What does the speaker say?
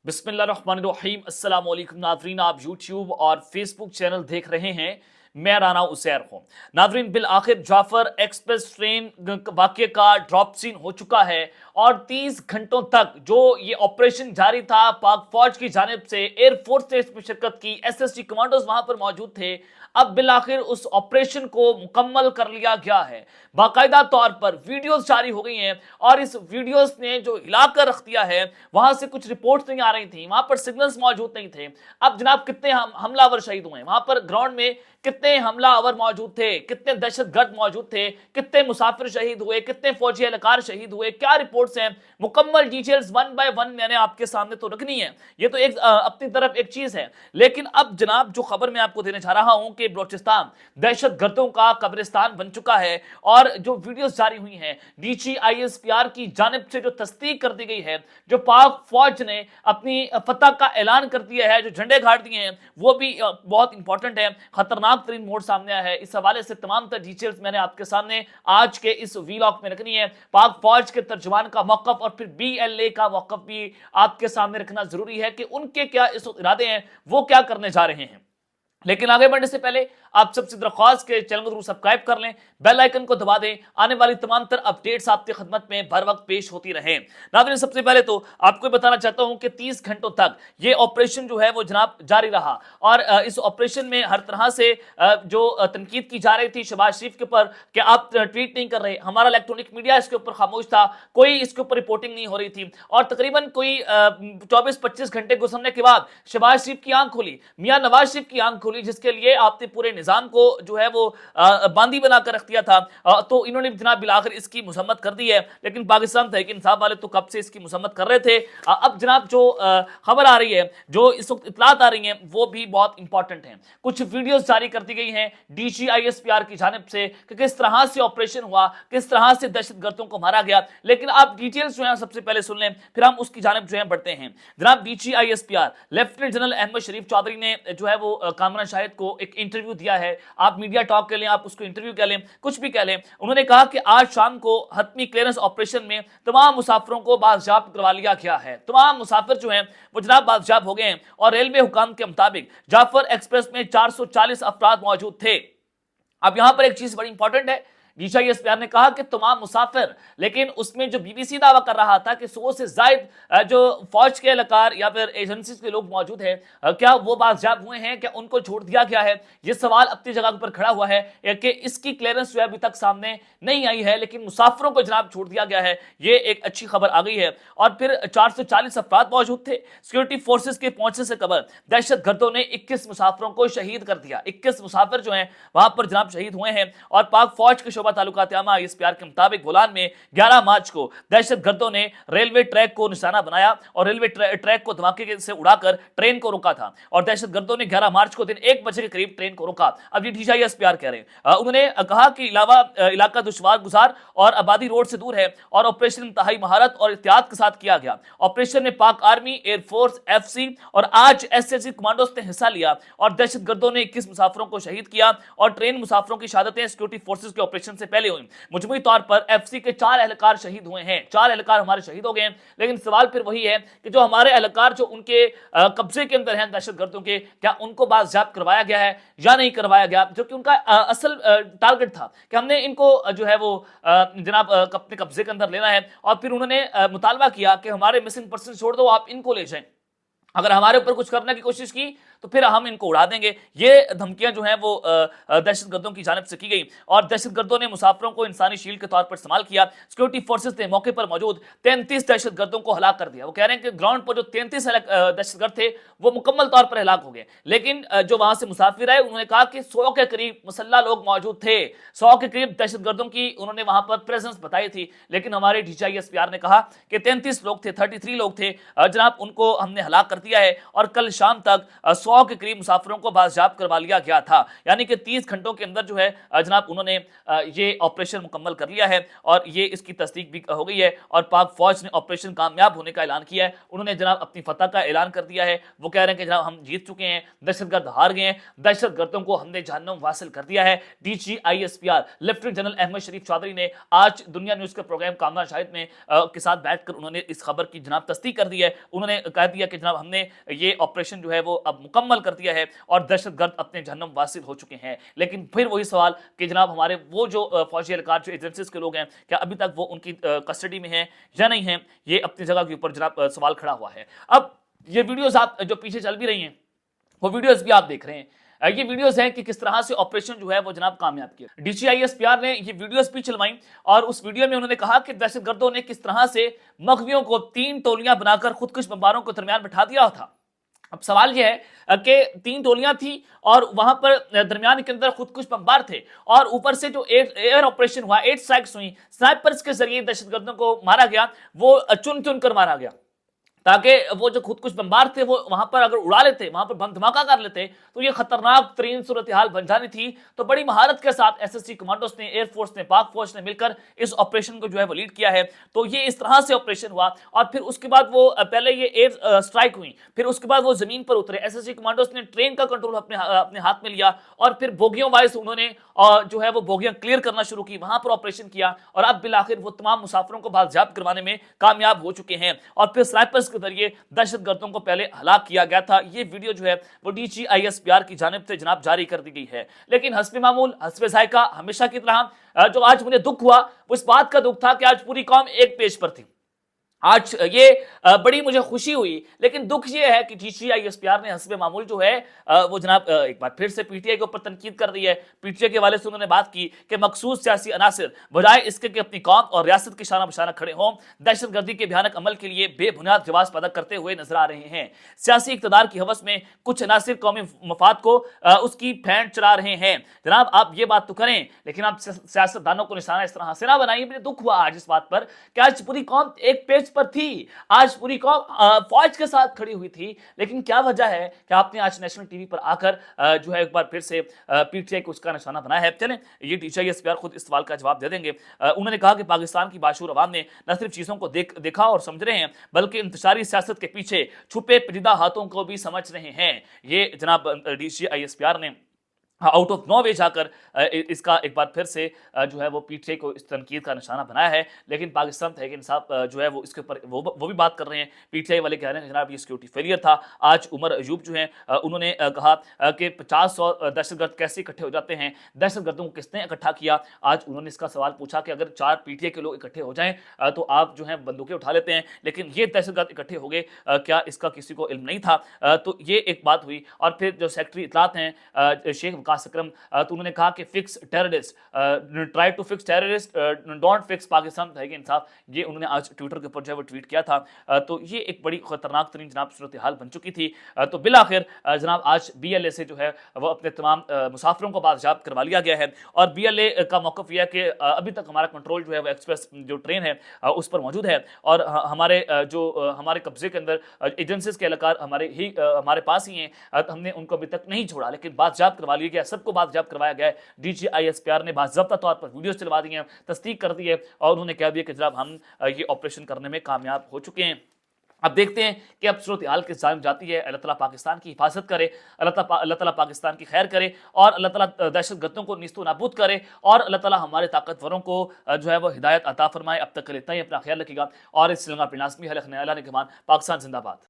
बिस्मिल्लाहिर्रहमानिर्रहीम। अस्सलाम वालेकुम नाज़रीन, आप यूट्यूब और फेसबुक चैनल देख रहे हैं। मैं राना उसैर हूँ। नाज़रीन, बिल आखिर जाफर एक्सप्रेस ट्रेन वाक़ये का ड्रॉप सीन हो चुका है और 30 घंटों तक जो ये ऑपरेशन जारी था पाक फौज की जानिब से, एयरफोर्स ने इसमें शिरकत की, एसएसटी कमांडोज वहां पर मौजूद थे। अब बिल आखिर उस ऑपरेशन को मुकम्मल कर लिया गया है। बाकायदा तौर पर वीडियोस जारी हो गई हैं और इस वीडियोस ने जो हिलाकर रख दिया है, वहां से कुछ रिपोर्ट्स नहीं आ रही थी, वहां पर सिग्नल्स मौजूद नहीं थे। अब जनाब कितने हमलावर शहीद हुए, वहां पर ग्राउंड में कितने हमलावर मौजूद थे, कितने दहशतगर्द मौजूद थे, कितने मुसाफिर शहीद हुए, कितने फौजी एहलकार शहीद हुए, क्या रिपोर्ट्स हैं, मुकम्मल डिटेल्स वन बाय वन मैंने आपके सामने तो रखनी है। ये तो एक अपनी तरफ एक चीज है। लेकिन अब जनाब जो खबर मैं आपको देने जा रहा हूं कि बलोचिस्तान दहशतगर्दों का कब्रिस्तान बन चुका है और जो वीडियोस जारी हुई हैं DGISPR की जानिब से जो तस्दीक कर दी गई है, जो पाक फौज ने अपनी फतह का ऐलान कर दिया है, जो झंडे गाड़ दिए हैं, वो भी बहुत इंपॉर्टेंट है। खतरनाक तरीन मोड़ सामने आया है। इस हवाले से तमाम तर डिटेल्स मैंने आपके सामने आज के इस वीलॉग में रखनी है। पाक फौज के तर्जुमान का मौकफ और फिर BLA का मौकफ भी आपके सामने रखना जरूरी है कि उनके क्या इस इरादे हैं, वो क्या करने जा रहे हैं। लेकिन आगे बढ़ने से पहले आप सबसे दरख्वास्त के चैनल को जरूर सब्सक्राइब कर लें, बेल आइकन को दबा दें, आने वाली तमाम तर अपडेट्स आपकी खिदमत में भर वक्त पेश होती रहे। नाज़रीन, सबसे पहले तो आपको बताना चाहता हूं कि 30 घंटों तक ये ऑपरेशन जो है वो जनाब जारी रहा और इस ऑपरेशन में हर तरह से जो तनकीद की जा रही थी शहबाज शरीफ के ऊपर कि आप ट्वीट नहीं कर रहे, हमारा इलेक्ट्रॉनिक मीडिया इसके ऊपर खामोश था, कोई इसके ऊपर रिपोर्टिंग नहीं हो रही थी। और तकरीबन कोई 24-25 घंटे गुजरने के बाद शहबाज शरीफ की आंख खुली, मियां नवाज शरीफ की आंख खुली, जिसके लिए आपने पूरे निजाम को जो है वो बांदी बनाकर रख दिया था। तो इन्होंने जनाब बिलाखिर इसकी मजम्मत कर दी है। लेकिन पाकिस्तान तहरीक इंसाफ वाले तो कब से इसकी मजम्मत कर रहे थे। अब जनाब जो खबर आ रही है, जो इस वक्त इतलात आ रही हैं, वो भी बहुत इंपॉर्टेंट हैं। कुछ वीडियोस जारी कर दी गई हैं DGISPR की जानिब से कि किस तरह से ऑपरेशन हुआ, किस तरह से दहशतगर्दों को मारा गया। लेकिन आप डिटेल्स जो है सबसे पहले सुन लें, फिर हम उसकी जानिब जो है बढ़ते हैं। जनाब DGISPR लेफ्टिनेंट जनरल अहमद शरीफ चौधरी ने जो है वो कामरान शाहिद को एक इंटरव्यू दिया है। आप मीडिया टॉक कह लें, आप उसको इंटरव्यू कह लें, कुछ भी कह लें। उन्होंने कहा कि आज शाम को हतमी क्लियरेंस ऑपरेशन में तमाम मुसाफिरों को बाजियाब करवा लिया गया है। तमाम मुसाफिर जो हैं वो जनाब बाजियाब हो गए हैं और रेलवे हुकाम के मुताबिक जाफर एक्सप्रेस में 440 अफराद मौजूद थे। अब यहां पर एक चीज बड़ी इंपॉर्टेंट है, DGISPR ने कहा कि तमाम मुसाफिर, लेकिन उसमें जो BBC दावा कर रहा था कि 100 से जायद जो फौज के एहलकार या फिर एजेंसी के लोग मौजूद हैं, क्या वो बाजियाब हुए हैं, क्या उनको छोड़ दिया गया है। ये सवाल अपनी जगह पर खड़ा हुआ है कि इसकी क्लियरेंस जो है अभी तक सामने नहीं आई है, लेकिन मुसाफिरों को जनाब छोड़ दिया गया है। ये एक अच्छी खबर आ गई है। और फिर 440 अफराद मौजूद थे। सिक्योरिटी फोर्सेज के पहुंचने से कबल दहशतगर्दों ने 21 मुसाफिरों को शहीद कर दिया। 21 मुसाफिर जो हैं वहां पर जनाब शहीद हुए हैं। और पाक फौज के शोबा ताल्लुकात आमा ISPR के मुताबिक गोलान में 11 मार्च को दहशतगर्दों ने रेलवे ट्रैक को निशाना बनाया और रेलवे ट्रैक को धमाके से उड़ाकर ट्रेन को रोका था। और दहशतगर्दों ने 11 मार्च को दिन 1 बजे के करीब ट्रेन को रोका। अब ये DGISPR कह रहे हैं। उन्होंने कहा कि इलाका दुश्वार गुजार और आबादी रोड से दूर है और ऑपरेशन इंतहाई महारत और एहतियात के साथ किया गया। ऑपरेशन में पाक आर्मी, एयरफोर्स, FC और आज SSC कमांडोज ने हिस्सा लिया और दहशतगर्दों ने 21 मुसाफिरों को शहीद किया और ट्रेन मुसाफिरों की शहादतें सिक्योरिटी फोर्सेज के ऑपरेशन से पहले हुई। मुजमूई तौर पर FC के 4 एहलकार शहीद हुए हैं। 4 एहलकार हमारे शहीद हो गए हैं। लेकिन सवाल फिर वही है कि जो हमारे एहलकार जो उनके कब्जे के अंदर हैं दहशतगर्दों के, क्या उनको बाजियाब करवाया गया है या नहीं करवाया गया, जो कि उनका असल टारगेट था कि हमने इनको जो है वो जनाब अपने कब्जे के अंदर लेना है। और फिर उन्होंने मुतालबा किया कि हमारे मिसिंग पर्सन छोड़ दो, आप इनको ले जाएं। अगर हमारे ऊपर कुछ करने की कोशिश की तो फिर हम इनको उड़ा देंगे। ये धमकियां जो हैं वो दहशतगर्दों की जानिब से की गई और दहशतगर्दों ने मुसाफिरों को इंसानी शील्ड के तौर पर इस्तेमाल किया। सिक्योरिटी फोर्सेस ने मौके पर मौजूद 33 दहशतगर्दों को हलाक कर दिया। वो कह रहे हैं कि ग्राउंड पर जो 33 दहशतगर्द थे वो मुकम्मल तौर पर हलाक हो गए। लेकिन जो वहां से मुसाफिर आए, उन्होंने कहा कि 100 के करीब मुसल्ला लोग मौजूद थे, 100 के करीब दहशतगर्दों की उन्होंने वहां पर प्रेजेंस बताई थी। लेकिन हमारे DGISPR ने कहा कि 33 लोग थे, 33 लोग थे जनाब, उनको हमने हलाक कर दिया है और कल शाम तक 100 के करीब मुसाफिरों को बाजियाब करवा लिया गया था। यानी कि 30 घंटों के अंदर जो है जनाब उन्होंने ये ऑपरेशन मुकम्मल कर लिया है और ये इसकी तस्दीक भी हो गई है और पाक फौज ने ऑपरेशन कामयाब होने का ऐलान किया है। उन्होंने जनाब अपनी फतह का ऐलान कर दिया है। वो कह रहे हैं कि जनाब हम जीत चुके हैं, दहशतगर्द हार गए हैं, दहशतगर्दों को हमने जहन्नुम वासिल कर दिया है। DGISPR लेफ्टिनेंट जनरल अहमद शरीफ चौधरी ने आज दुनिया न्यूज के प्रोग्राम कामरान शाहिद में के साथ बैठकर उन्होंने इस खबर की जनाब तस्दीक कर दी है। उन्होंने कह दिया कि जनाब हमने ये ऑपरेशन जो है वो अब मुकम्मल कर दिया है और दहशतगर्द अपने जहन्नुम वासिल हो चुके हैं। लेकिन फिर वही सवाल कि जनाब हमारे वो जो फौजी एहलकार जो एजेंसीज के लोग हैं, क्या अभी तक वो उनकी कस्टडी में हैं या नहीं हैं, ये अपनी जगह के ऊपर जनाब सवाल खड़ा हुआ है। अब ये वीडियोस आप जो पीछे चल भी रही हैं, वो वीडियोस भी आप देख रहे हैं। ये वीडियोस हैं कि किस तरह से ऑपरेशन जो है वो जनाब कामयाब किया। DGISPR ने ये वीडियोस भी चलवाई और उस वीडियो में उन्होंने कहा कि दहशतगर्दों ने किस तरह से मखवियों को 3 टोलियां बनाकर खुदकुश बमबारों के दरमियान बिठा दिया था। अब सवाल यह है कि 3 टोलियां थी और वहां पर दरमियान के अंदर खुदकुश बमबार थे और ऊपर से जो एयर ऑपरेशन हुआ, 8 स्ट्राइक्स हुई, स्नाइपर्स के जरिए दहशतगर्दों को मारा गया, वो चुन चुन कर मारा गया ताकि वो जो खुदकुश बमबार थे वो वहां पर अगर उड़ा लेते, वहां पर बम धमाका कर लेते तो ये खतरनाक तरीन सूरत हाल बन जानी थी। तो बड़ी महारत के साथ SSC कमांडोज ने, एयरफोर्स ने, पाक फौज ने मिलकर इस ऑपरेशन को जो है वो लीड किया है। तो ये इस तरह से ऑपरेशन हुआ और फिर उसके बाद वो पहले ये एयर स्ट्राइक हुई, फिर उसके बाद वो जमीन पर उतरे। SSC कमांडोज ने ट्रेन का कंट्रोल अपने हाथ में लिया और फिर बोगियों वाइज उन्होंने जो है वो बोगियां क्लियर करना शुरू की, वहां पर ऑपरेशन किया और अब बिलाखिर वो तमाम मुसाफिरों को बाजियाब करवाने में कामयाब हो चुके हैं और फिर स्नाइपर्स के जरिए दहशतगर्दों को पहले हलाक किया गया था। ये वीडियो जो है वो DGISPR की जानिब से जनाब जारी कर दी गई है। लेकिन हस्बे मामूल, हस्बे जायका, हमेशा की तरह जो आज मुझे दुख हुआ वो इस बात का दुख था कि आज पूरी कौम एक पेज पर थी। आज ये बड़ी मुझे खुशी हुई, लेकिन दुख ये है कि DGISPR ने हस्बे मामूल जो है वो जनाब एक बार फिर से PTI के ऊपर तनकीद कर दी है। PTI के वाले से उन्होंने बात की कि मखसूस सियासी अनासिर बजाय इसके कि अपनी कौम और रियासत के शाना बशाना खड़े हों, दहशतगर्दी के भयानक अमल के लिए बेबुनियाद जवाब पैदा करते हुए नजर आ रहे हैं। सियासी इक़्तिदार की हवस में कुछ अनासिर कौमी मफाद को उसकी फेंट चला रहे हैं। जनाब आप ये बात तो करें, लेकिन आप सियासतदानों को निशाना इस तरह से ना बनाइए। मुझे दुख हुआ आज इस बात पर कि आज पूरी कौम एक पेज पर थी, आज पूरी कौम फौज के साथ खड़ी हुई थी, लेकिन क्या वजह है कि आपने आज नेशनल टीवी पर आकर जो है एक बार फिर से PTI को उसका निशाना बनाया है। चलें ये DGISPR खुद इस सवाल का जवाब दे देंगे। उन्होंने कहा कि पाकिस्तान की बाशूर अवाम ने न सिर्फ चीजों को देखा और समझ रहे हैं, बल्कि इंतशारी सियासत के पीछे छुपे पेचीदा हाथों को भी समझ रहे हैं। ये जनाब DGISPR ने आउट ऑफ नो वे जाकर इसका एक बार फिर से जो है वो PTI को इस तनकीद का निशाना बनाया है। लेकिन पाकिस्तान तहरीक इंसाफ जो है वो इसके ऊपर वो भी बात कर रहे हैं। PTI वाले कह रहे हैं जनाब ये सिक्योरिटी फेलियर था। आज उमर अयूब जो हैं उन्होंने कहा कि 50-100 दहशतगर्द कैसे इकट्ठे हो जाते हैं, दहशतगर्दों को किसने इकट्ठा किया। आज उन्होंने इसका सवाल पूछा कि अगर 4 PTI के लोग इकट्ठे हो जाएं तो आप जो है बंदूकें उठा लेते हैं, लेकिन ये दहशतगर्द इकट्ठे हो गए, क्या इसका किसी को इल्म नहीं था। तो ये एक बात हुई। और फिर जो सेक्रेटरी इतलात हैं शेख वकास अकरम, तो उन्होंने कहा कि fix terrorist, try to fix terrorist, don't fix Pakistan Tehreek Insaf. ये उन्होंने आज ट्विटर के ऊपर जो है वो ट्वीट किया था। तो ये एक बड़ी खतरनाक तरीन जनाब सूरत हाल बन चुकी थी। तो बिलाखिर जनाब आज BLA से जो है वो अपने तमाम मुसाफिरों को बाजियाब करवा लिया गया है और BLA का मौक़िफ़ यह है कि अभी तक हमारा कंट्रोल जो है वो एक्सप्रेस जो ट्रेन है उस पर मौजूद है और हमारे जो हमारे कब्जे के अंदर एजेंसीज के एहलकार हमारे पास ही हैं। हमने उनको अभी तक नहीं छोड़ा, लेकिन बाजियाब करवा लिया गया, सबको बाजियाब करवाया गया है। DGISPR ने बाज़ाब्ता तौर पर वीडियोस चलवा दी हैं, तस्दीक कर दी है और उन्होंने कह दिया कि जनाब हम ये ऑपरेशन करने में कामयाब हो चुके हैं। अब देखते हैं कि अब सूरत हाल किस जानिब जाती है। अल्लाह ताला पाकिस्तान की हिफाजत करे, अल्लाह ताला पाकिस्तान की खैर करे और अल्लाह ताला दहशतगर्दों को नीस्तो नाबूद करे और अल्लाह ताला हमारे ताकतवरों को जो है वो हिदायत अता फरमाए। अब तक के लिए इतना ही, अपना ख्याल रखिएगा और इस श्रीलंका पिनासमी हलक नयाला ने पाकिस्तान जिंदाबाद।